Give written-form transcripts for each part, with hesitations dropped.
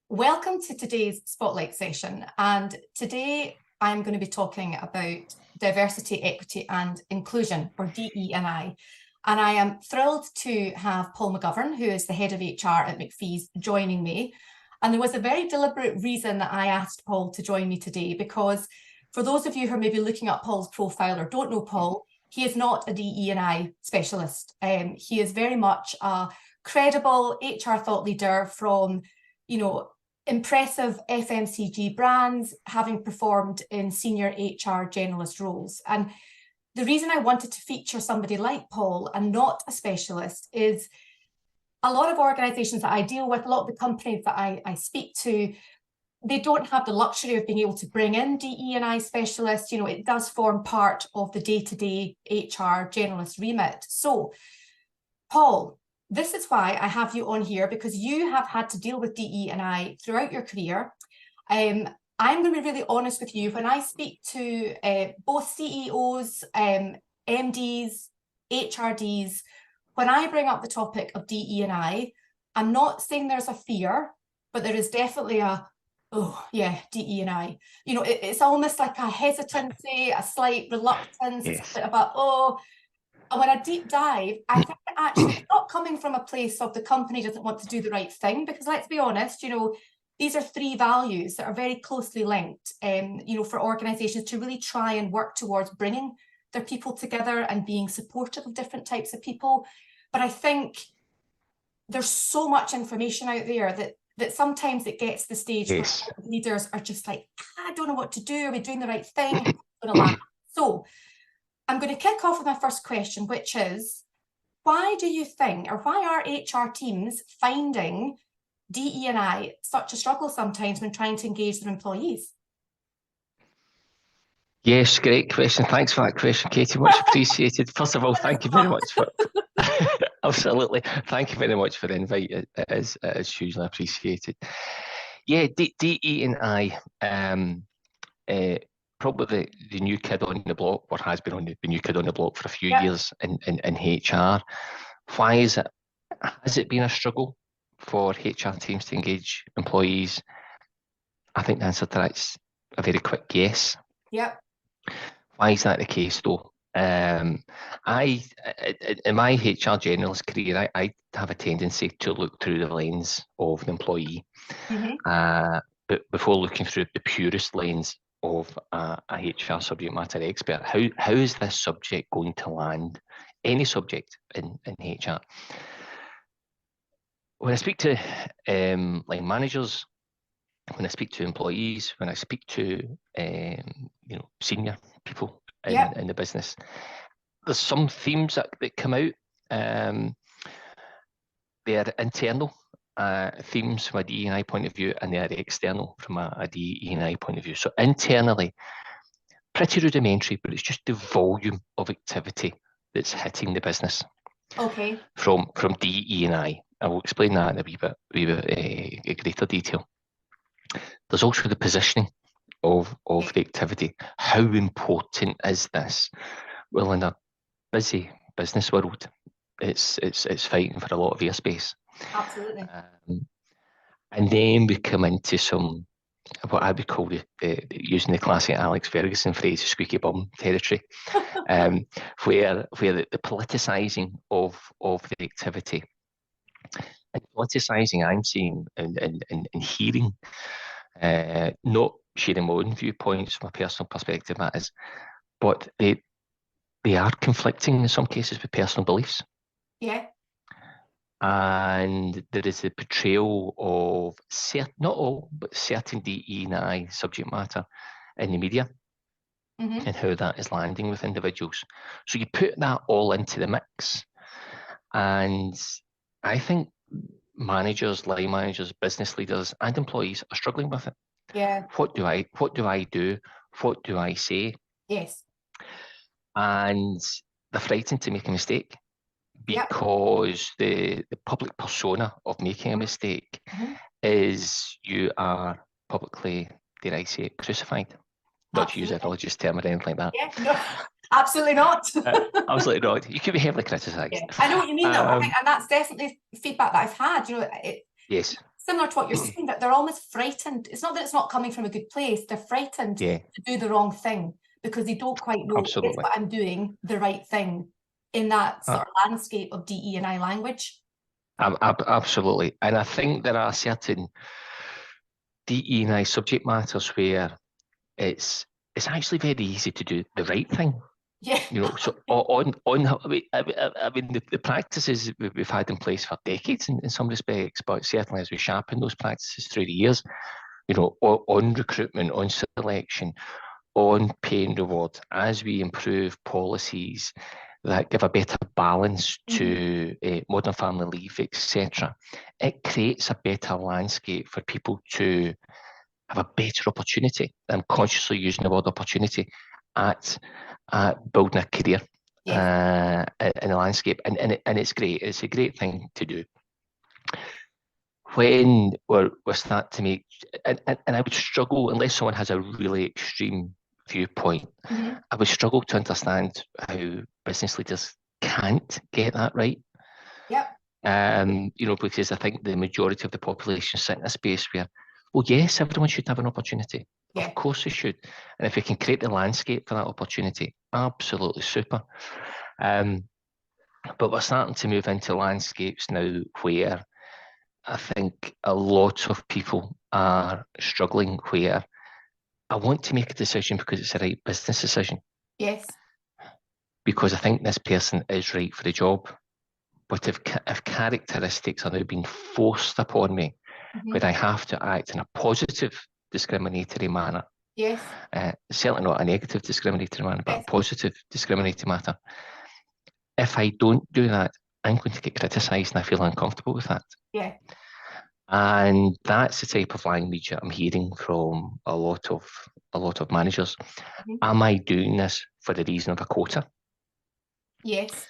Welcome to today's Spotlight session. And today I'm going to be talking about diversity, equity and inclusion, or DE&I. And I am thrilled to have Paul McGovern, who is the head of HR at Macphies, joining me. And there was a very deliberate reason that I asked Paul to join me today, because for those of you who are maybe looking up Paul's profile or don't know Paul, he is not a DE&I specialist. He is very much a credible HR thought leader from, impressive FMCG brands, having performed in senior HR generalist roles. And the reason I wanted to feature somebody like Paul and not a specialist is a lot of organizations that I deal with, a lot of the companies that I speak to, they don't have the luxury of being able to bring in DE&I specialists. It does form part of the day-to-day HR generalist remit. So, Paul, this is why I have you on here, because you have had to deal with DE&I throughout your career. I'm going to be really honest with you. When I speak to both CEOs, MDs, HRDs, when I bring up the topic of DE&I, I'm not saying there's a fear, but there is definitely a, oh yeah, DE&I. It's almost like a hesitancy, a slight reluctance. Yes. It's a bit about, oh. And when I deep dive, I think actually it's not coming from a place of the company doesn't want to do the right thing, because let's be honest, these are three values that are very closely linked, for organizations to really try and work towards bringing their people together and being supportive of different types of people. But I think there's so much information out there that sometimes it gets to the stage where leaders are just like, I don't know what to do. Are we doing the right thing? So I'm going to kick off with my first question, which is, why do you think, or why are HR teams finding DE&I such a struggle sometimes when trying to engage their employees? Yes, great question. Thanks for that question, Katie. Much appreciated. First of all, thank you very much for absolutely. Thank you very much for the invite. It is hugely appreciated. Yeah, DE&I, probably the new kid on the block, or has been the new kid on the block for a few years in HR. Why is it? Has it been a struggle for HR teams to engage employees? I think the answer to that's a very quick yes. Yep. Why is that the case, though? In my HR generalist career, I have a tendency to look through the lens of the employee, but before looking through the purest lens of a HR subject matter expert. How is this subject going to land? Any subject in HR. When I speak to line managers, when I speak to employees, when I speak to senior people in the business, there's some themes that come out. They are internal themes from a DE&I point of view, and they are external from a DE&I point of view. So internally, pretty rudimentary, but it's just the volume of activity that's hitting the business. Okay. From DE&I. I will explain that in a wee bit greater detail. There's also the positioning of the activity. How important is this? Well, in a busy business world, it's fighting for a lot of airspace. Absolutely. And then we come into some, what I would call using the classic Alex Ferguson phrase, squeaky bum territory, where the politicising of the activity. And politicising I'm seeing and hearing, not sharing my own viewpoints from a personal perspective, that is, but they are conflicting in some cases with personal beliefs. Yeah. And there is the portrayal of not all, but certain DE&I subject matter in the media, and how that is landing with individuals. So you put that all into the mix, and I think managers, line managers, business leaders, and employees are struggling with it. Yeah. What do I do? What do I say? Yes. And they're frightened to make a mistake, because the public persona of making a mistake is you are publicly, dare I say, crucified. Not to use a religious term or anything like that. Yeah, no, absolutely not. Absolutely not. You could be heavily criticised. Yeah. I know what you mean, though. I think, and that's definitely feedback that I've had. Yes. similar to what you're saying, that they're almost frightened. It's not that it's not coming from a good place. They're frightened Yeah, to do the wrong thing because they don't quite know is absolutely. what I'm doing the right thing in that Uh, sort of landscape of DE&I language. Absolutely. And I think there are certain DE&I subject matters where it's actually very easy to do the right thing. Yeah. You know, so I mean the practices we've had in place for decades in some respects, but certainly as we sharpen those practices through the years, you know, on recruitment, on selection, on pay and reward, as we improve policies that give a better balance to modern family leave, etc., it creates a better landscape for people to have a better opportunity. I'm consciously using the word opportunity at building a career in the landscape, and it's great. It's a great thing to do. When we're starting to make, and I would struggle unless someone has a really extreme viewpoint. I would struggle to understand how business leaders can't get that right. Yep. You know, because I think the majority of the population sit in a space where, well, yes, everyone should have an opportunity. Yeah. Of course they should. And if we can create the landscape for that opportunity, absolutely super. But we're starting to move into landscapes now where I think a lot of people are struggling, where I want to make a decision because it's the right business decision. Yes. Because I think this person is right for the job. But if characteristics are now being forced upon me, where I have to act in a positive discriminatory manner, yes, certainly not a negative discriminatory manner, but yes. a positive discriminatory matter. If I don't do that, I'm going to get criticised, and I feel uncomfortable with that. Yeah. And that's the type of language that I'm hearing from a lot of managers. Am I doing this for the reason of a quota? Yes.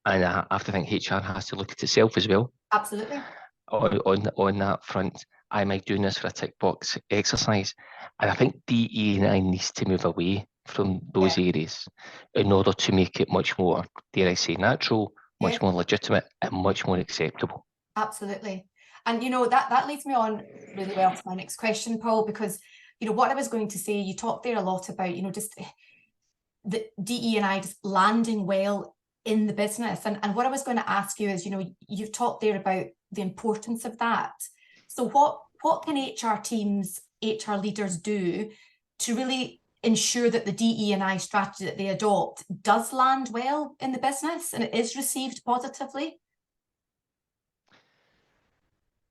And I have to think HR has to look at itself as well. Absolutely. On that front, am I doing this for a tick box exercise? And I think DE&I needs to move away from those areas in order to make it much more, dare I say, natural, much more legitimate, and much more acceptable. Absolutely. And you know, that leads me on really well to my next question, Paul, because you know what I was going to say, you talked there a lot about, you know, just the DE&I just landing well in the business. And what I was going to ask you is, you know, you've talked there about the importance of that. So what can HR teams, HR leaders do to really ensure that the DE&I strategy that they adopt does land well in the business and it is received positively?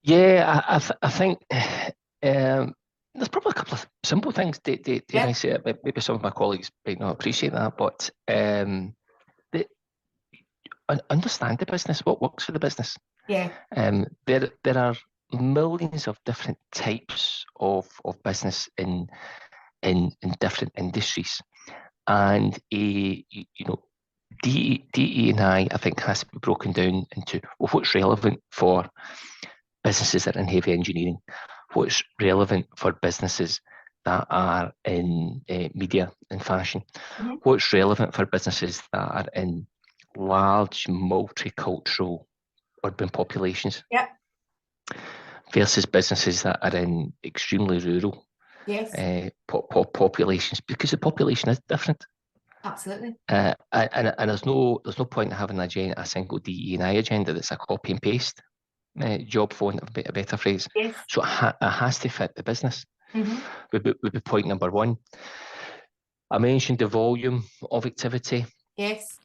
Yeah, I think there's probably a couple of simple things. Did I say it? Maybe some of my colleagues might not appreciate that, but understand the business, what works for the business. Yeah. There are millions of different types of business in different industries, and you know, DE&I think has to be broken down into, well, what's relevant for businesses that are in heavy engineering, what's relevant for businesses that are in media and fashion, what's relevant for businesses that are in large multicultural urban populations, versus businesses that are in extremely rural populations, because the population is different. Absolutely. And there's no point in having a single DE&I agenda that's a copy and paste job, for want of a better phrase. Yes. So it has to fit the business. Would be point number one. I mentioned the volume of activity. Yes.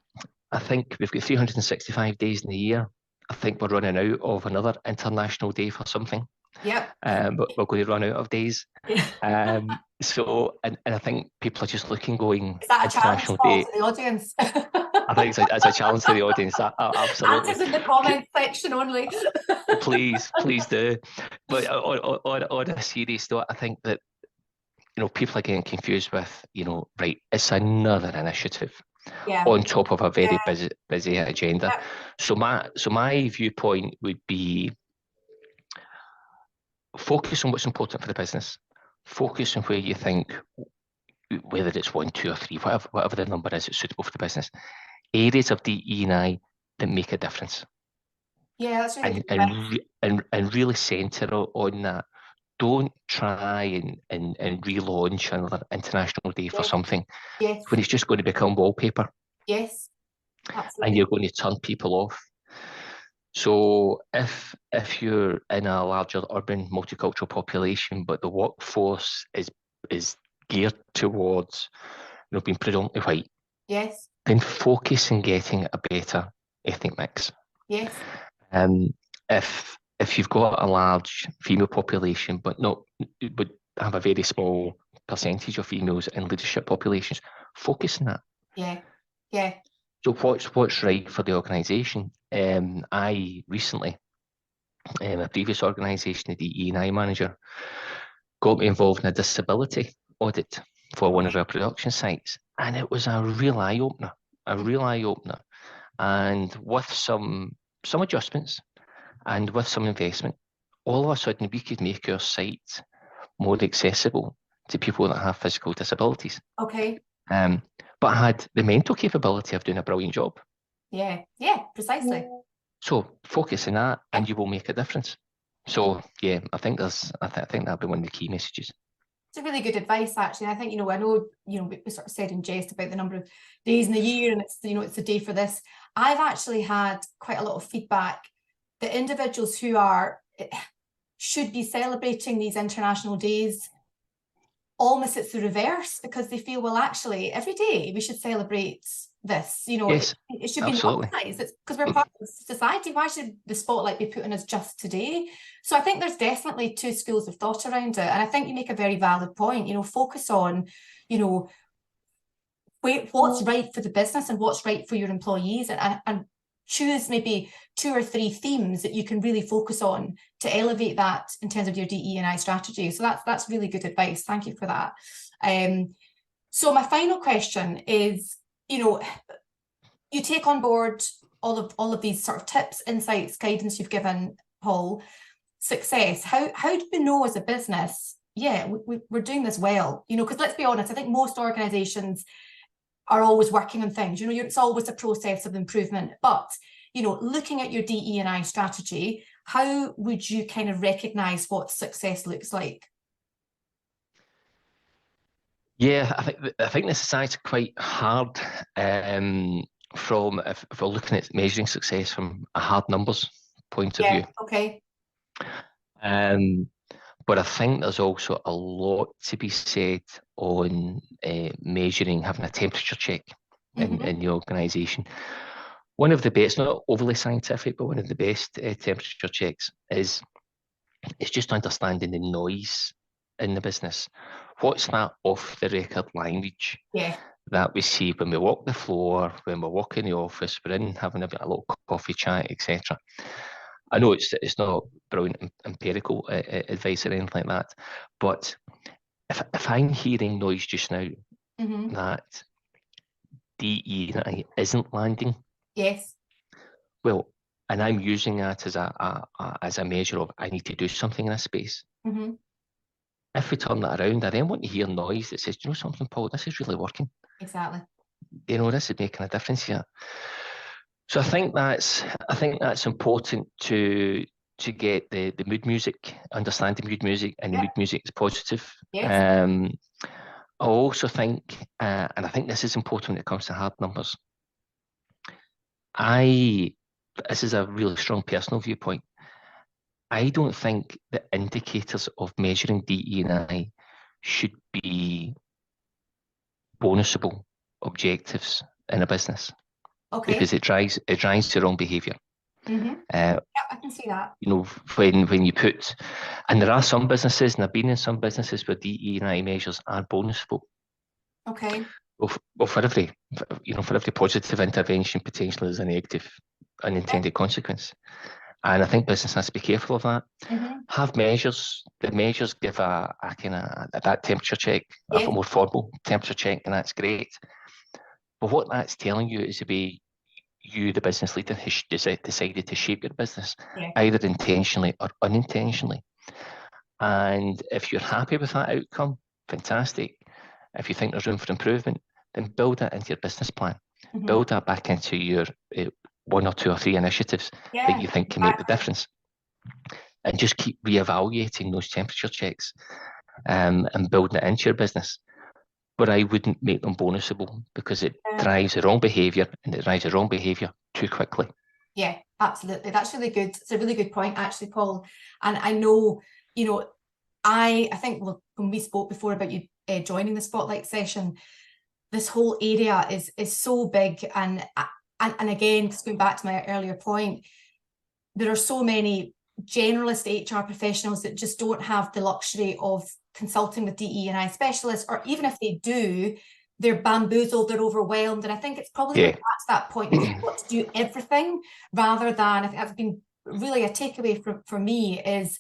I think we've got 365 days in the year. I think we're running out of another international day for something. Yep. But we're going to run out of days. Yeah. So, and I think people are just looking, going, is that a international challenge, day. Paul, to the audience? I think it's a challenge to the audience. Absolutely. Answers in the comment section only. Please do. But on a serious note, I think that, you know, people are getting confused with, you know, right, it's another initiative on top of a very busy agenda. So my viewpoint would be, focus on what's important for the business. Focus on where you think, whether it's 1, 2, or 3, whatever the number is, it's suitable for the business. Areas of DE&I that make a difference. Yeah, that's really good and advice. and really centre on that. Don't try and relaunch another international day for Yes, something yes, when it's just going to become wallpaper yes, and you're absolutely. going to turn people off. So if you're in a larger urban multicultural population, but the workforce is geared towards being predominantly white, Yes, then focus on getting a better ethnic mix. yes, Um, if you've got a large female population, but have a very small percentage of females in leadership populations, focus on that. yeah, yeah. So what's right for the organisation? I recently, a previous organisation, the DE&I manager, got me involved in a disability audit for one of Okay. our production sites, and it was a real eye opener, a real eye opener. And with some adjustments and with some investment, all of a sudden we could make our site more accessible to people that have physical disabilities. Okay. Um, but had the mental capability of doing a brilliant job. Yeah, yeah, precisely. So focus on that, Yeah. and you will make a difference. So yeah, I think that'll be one of the key messages. It's a really good advice, actually. I think, I know, we sort of said in jest about the number of days in the year and it's the day for this. I've actually had quite a lot of feedback that individuals who should be celebrating these international days, almost it's the reverse, because they feel, well, actually, every day we should celebrate this. Yes, It should be absolutely. normalized. It's because we're part of society. Why should the spotlight be put on us just today? So I think there's definitely two schools of thought around it. And I think you make a very valid point. Focus on, what's right for the business and what's right for your employees, and choose maybe 2 or 3 themes that you can really focus on to elevate that in terms of your DE&I strategy. So that's really good advice. Thank you for that. So my final question is, you take on board all of these sort of tips, insights, guidance you've given, Paul. Success. How do we know as a business, yeah, we're doing this well? Because let's be honest, I think most organizations are always working on things. It's always a process of improvement. But, looking at your DE&I strategy, how would you kind of recognize what success looks like? Yeah, I think this is actually quite hard from if we're looking at measuring success from a hard numbers point of Yeah, view. okay. Um, but I think there's also a lot to be said on measuring, having a temperature check in the organisation. One of the best, not overly scientific, but one of the best temperature checks is just understanding the noise in the business. What's that off the record language Yeah, that we see when we walk the floor, when we're walking the office, we're in having a little coffee chat, etc. I know it's not brilliant empirical advice or anything like that, but if I'm hearing noise just now that DE isn't landing, yes. well, and I'm using that as a measure of I need to do something in this space. If we turn that around, I then want to hear noise that says, "Do you know something, Paul? This is really working. Exactly. This is making a difference here." So I think that's important to get the mood music, understand the mood music, and the Yeah. mood music is positive. Yes. I also think, and I think this is important when it comes to hard numbers. This is a really strong personal viewpoint. I don't think the indicators of measuring DE&I should be bonusable objectives in a business Okay. because it drives the wrong behaviour. Yeah, I can see that. When you put, and there are some businesses, and I've been in some businesses where DE&I measures are bonusable. Okay. Well, for every positive intervention, potentially there's a negative unintended consequence. And I think business has to be careful of that. Have measures. The measures give a kind of that temperature check, Yes. a more formal temperature check, and that's great. But what that's telling you is the way you, the business leader, has decided to shape your business, Yeah. either intentionally or unintentionally. And if you're happy with that outcome, fantastic. If you think there's room for improvement, then build that into your business plan. Build that back into your 1 or 2 or 3 initiatives that you think can make the difference, and just keep reevaluating those temperature checks and building it into your business. But I wouldn't make them bonusable, because it drives the wrong behaviour, and it drives the wrong behaviour too quickly. Yeah, absolutely. That's really good. It's a really good point, actually, Paul. And I know, you know, I think when we spoke before about you joining the Spotlight session, this whole area is so big, and again, just going back to my earlier point, there are so many generalist HR professionals that just don't have the luxury of consulting with DE&I specialists, or even if they do, they're bamboozled, they're overwhelmed. And I think it's probably that's that point that you've got to do everything, rather than, I think that's been really a takeaway for me, is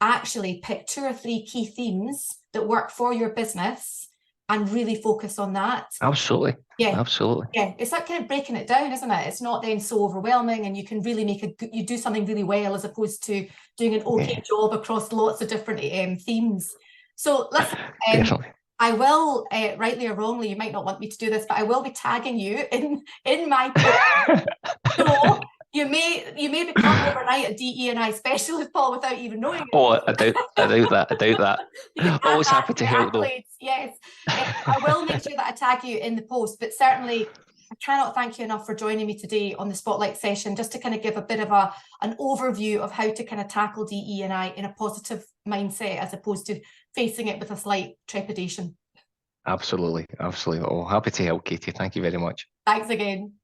actually pick 2 or 3 key themes that work for your business and really focus on that. Absolutely. Yeah. Absolutely. Yeah. It's that kind of breaking it down, isn't it? It's not then so overwhelming, and you can really you do something really well, as opposed to doing an okay job across lots of different themes. So listen, I will, rightly or wrongly, you might not want me to do this, but I will be tagging you in my post. So you may become overnight a DE&I specialist, Paul, without even knowing it. Oh, I doubt that. Always happy to help, though. Yes, I will make sure that I tag you in the post, but certainly I cannot thank you enough for joining me today on the Spotlight session, just to kind of give a bit of an overview of how to kind of tackle DE&I in a positive mindset, as opposed to facing it with a slight trepidation. Absolutely. Oh, happy to help, Katie. Thank you very much. Thanks again.